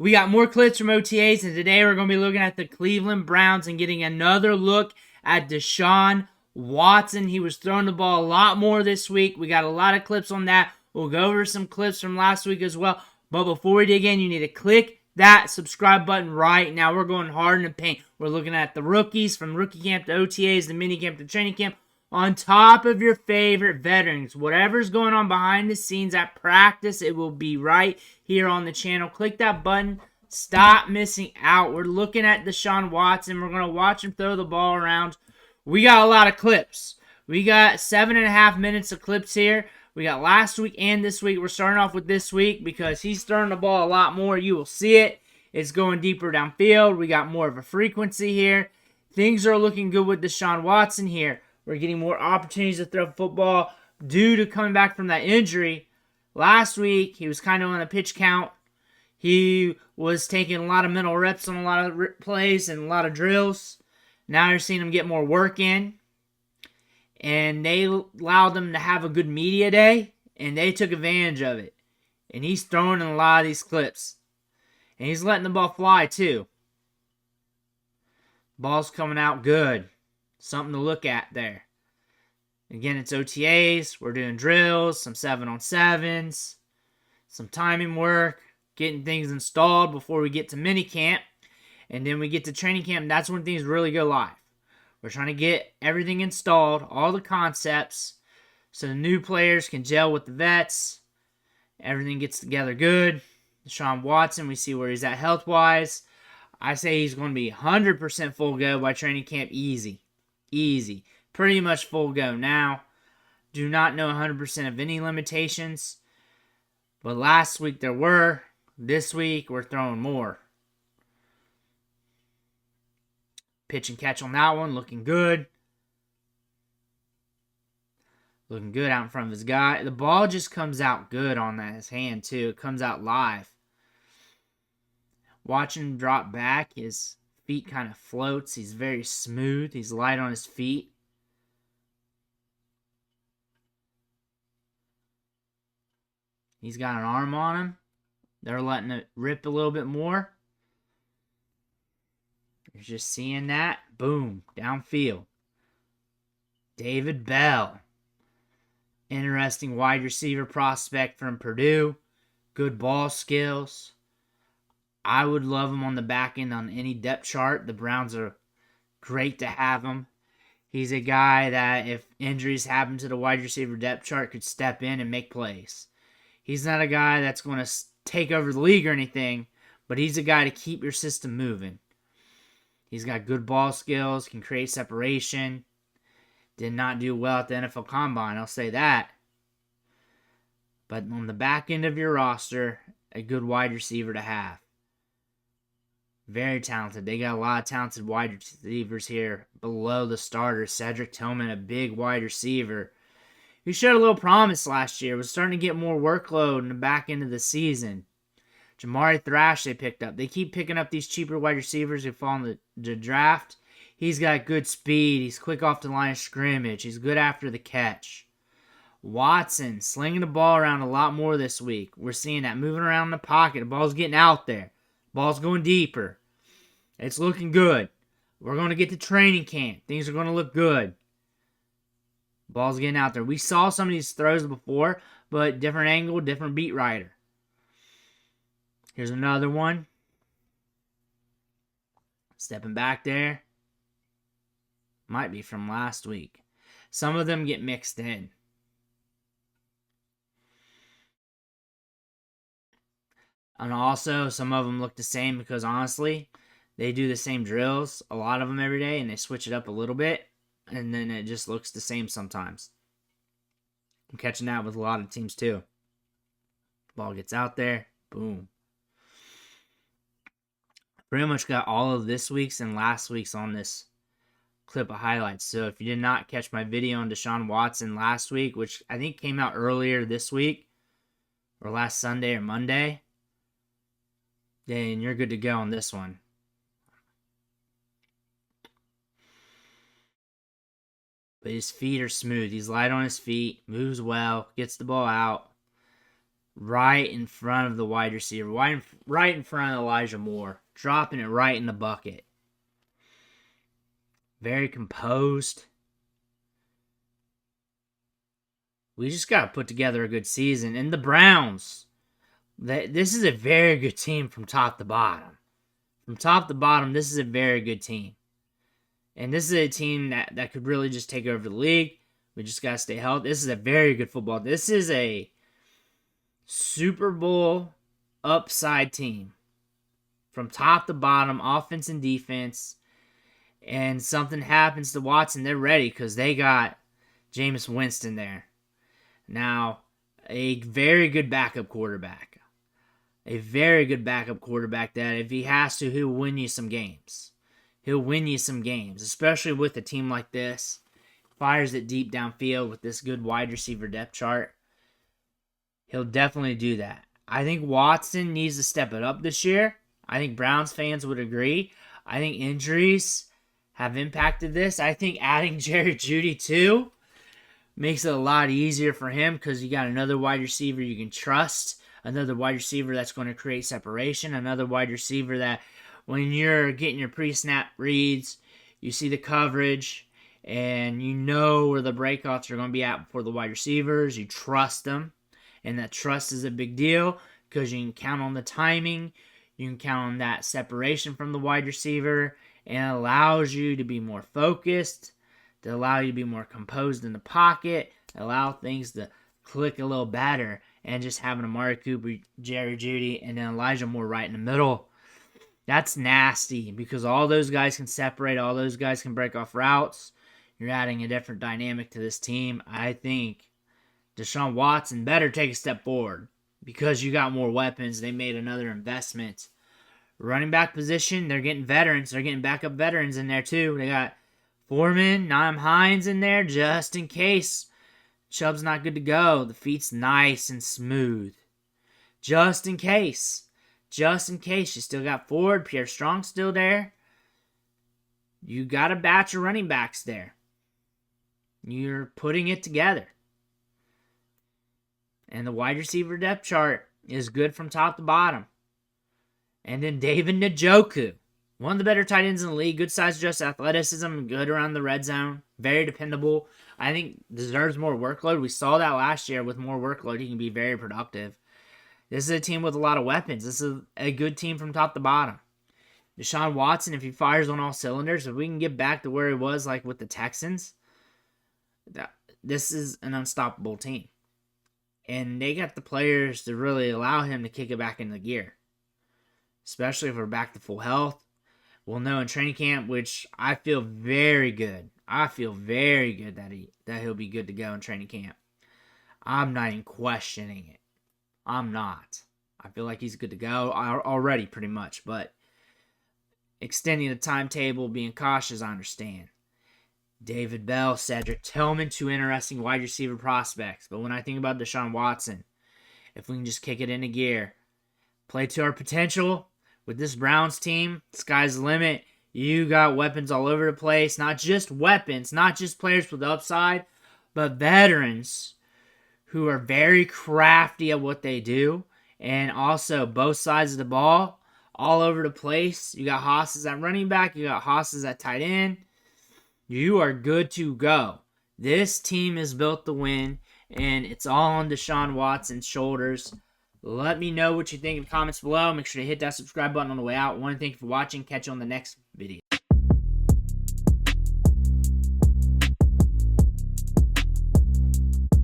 We got more clips from OTAs, and today we're going to be looking at the Cleveland Browns and getting another look at Deshaun Watson. He was throwing the ball a lot more this week. We got a lot of clips on that. We'll go over some clips from last week as well. But before we dig in, you need to click that subscribe button right now. We're going hard in the paint. We're looking at the rookies from rookie camp to OTAs, the mini camp to training camp, on top of your favorite veterans. Whatever's going on behind the scenes at practice, it will be right here on the channel. Click that button. Stop missing out. We're looking at Deshaun Watson. We're going to watch him throw the ball around. We got a lot of clips. We got 7.5 minutes of clips here. We got last week and this week. We're starting off with this week because he's throwing the ball a lot more. You will see it. It's going deeper downfield. We got more of a frequency here. Things are looking good with Deshaun Watson here. We're getting more opportunities to throw football due to coming back from that injury. Last week, he was kind of on a pitch count. He was taking a lot of mental reps on a lot of plays and a lot of drills. Now you're seeing him get more work in. And they allowed them to have a good media day, and they took advantage of it. And he's throwing in a lot of these clips. And he's letting the ball fly, too. Ball's coming out good. Something to look at there. Again, it's OTAs. We're doing drills, some 7-on-7s, some timing work, getting things installed before we get to minicamp. And then we get to training camp, and that's when things really go live. We're trying to get everything installed, all the concepts, so the new players can gel with the vets. Everything gets together good. Deshaun Watson, we see where he's at health-wise. I say he's going to be 100% full go by training camp. Easy. Easy. Pretty much full go now. Do not know 100% of any limitations. But last week there were. This week we're throwing more. Pitch and catch on that one. Looking good. Looking good out in front of his guy. The ball just comes out good on his hand, too. It comes out live. Watching him drop back, his feet kind of floats. He's very smooth. He's light on his feet. He's got an arm on him. They're letting it rip a little bit more. You're just seeing that. Boom. Downfield. David Bell. Interesting wide receiver prospect from Purdue. Good ball skills. I would love him on the back end on any depth chart. The Browns are great to have him. He's a guy that if injuries happen to the wide receiver depth chart could step in and make plays. He's not a guy that's going to take over the league or anything, but he's a guy to keep your system moving. He's got good ball skills, can create separation. Did not do well at the NFL Combine, I'll say that. But on the back end of your roster, a good wide receiver to have. Very talented. They got a lot of talented wide receivers here below the starters. Cedric Tillman, a big wide receiver. He showed a little promise last year. Was starting to get more workload in the back end of the season. Jamari Thrash they picked up. They keep picking up these cheaper wide receivers who fall in the draft. He's got good speed. He's quick off the line of scrimmage. He's good after the catch. Watson slinging the ball around a lot more this week. We're seeing that moving around in the pocket. The ball's getting out there. Ball's going deeper. It's looking good. We're going to get to training camp. Things are going to look good. Ball's getting out there. We saw some of these throws before, but different angle, different beat writer. Here's another one. Stepping back there. Might be from last week. Some of them get mixed in. And also, some of them look the same because, honestly, they do the same drills, a lot of them every day, and they switch it up a little bit, and then it just looks the same sometimes. I'm catching that with a lot of teams, too. Ball gets out there. Boom. Pretty much got all of this week's and last week's on this clip of highlights. So if you did not catch my video on Deshaun Watson last week, which I think came out earlier this week, or last Sunday or Monday, then you're good to go on this one. But his feet are smooth. He's light on his feet, moves well, gets the ball out. right in front of the wide receiver, right in front of Elijah Moore, dropping it right in the bucket. Very composed. We just got to put together a good season. And the Browns, this is a very good team from top to bottom. From top to bottom, this is a very good team. And this is a team that could really just take over the league. We just got to stay healthy. This is a very good football. This is a Super Bowl upside team. From top to bottom, offense and defense. And something happens to Watson, they're ready because they got Jameis Winston there. Now, a very good backup quarterback. A very good backup quarterback that if he has to, he'll win you some games. He'll win you some games, especially with a team like this. Fires it deep downfield with this good wide receiver depth chart. He'll definitely do that. I think Watson needs to step it up this year. I think Browns fans would agree. I think injuries have impacted this. I think adding Jerry Jeudy too makes it a lot easier for him because you got another wide receiver you can trust, another wide receiver that's going to create separation, another wide receiver that when you're getting your pre-snap reads, you see the coverage and you know where the breakouts are going to be at for the wide receivers. You trust them, and that trust is a big deal because you can count on the timing. You can count on that separation from the wide receiver, and it allows you to be more focused, to allow you to be more composed in the pocket, allow things to click a little better, and just having Amari Cooper, Jerry Jeudy, and then Elijah Moore right in the middle. That's nasty because all those guys can separate, all those guys can break off routes. You're adding a different dynamic to this team. I think Deshaun Watson better take a step forward because you got more weapons. They made another investment. Running back position, they're getting veterans. They're getting backup veterans in there too. They got Foreman, Naeem Hines in there just in case Chubb's not good to go. The feet's nice and smooth. Just in case. Just in case. You still got Ford. Pierre Strong still there. You got a batch of running backs there. You're putting it together. And the wide receiver depth chart is good from top to bottom. And then David Njoku. One of the better tight ends in the league. Good size, just athleticism. Good around the red zone. Very dependable. I think deserves more workload. We saw that last year. With more workload, he can be very productive. This is a team with a lot of weapons. This is a good team from top to bottom. Deshaun Watson, if he fires on all cylinders, if we can get back to where he was like with the Texans, this is an unstoppable team. And they got the players to really allow him to kick it back into gear. Especially if we're back to full health. We'll know in training camp, which I feel very good. I feel very good that he'll be good to go in training camp. I'm not even questioning it. I'm not. I feel like he's good to go already pretty much. But extending the timetable, being cautious, I understand. David Bell, Cedric Tillman, two interesting wide receiver prospects. But when I think about Deshaun Watson, if we can just kick it into gear, play to our potential with this Browns team, sky's the limit. You got weapons all over the place. Not just weapons, not just players with upside, but veterans who are very crafty at what they do. And also both sides of the ball, all over the place. You got Hosses at running back. You got Hosses at tight end. You are good to go. This team is built to win, and it's all on Deshaun Watson's shoulders. Let me know what you think in the comments below. Make sure to hit that subscribe button on the way out. I want to thank you for watching. Catch you on the next video.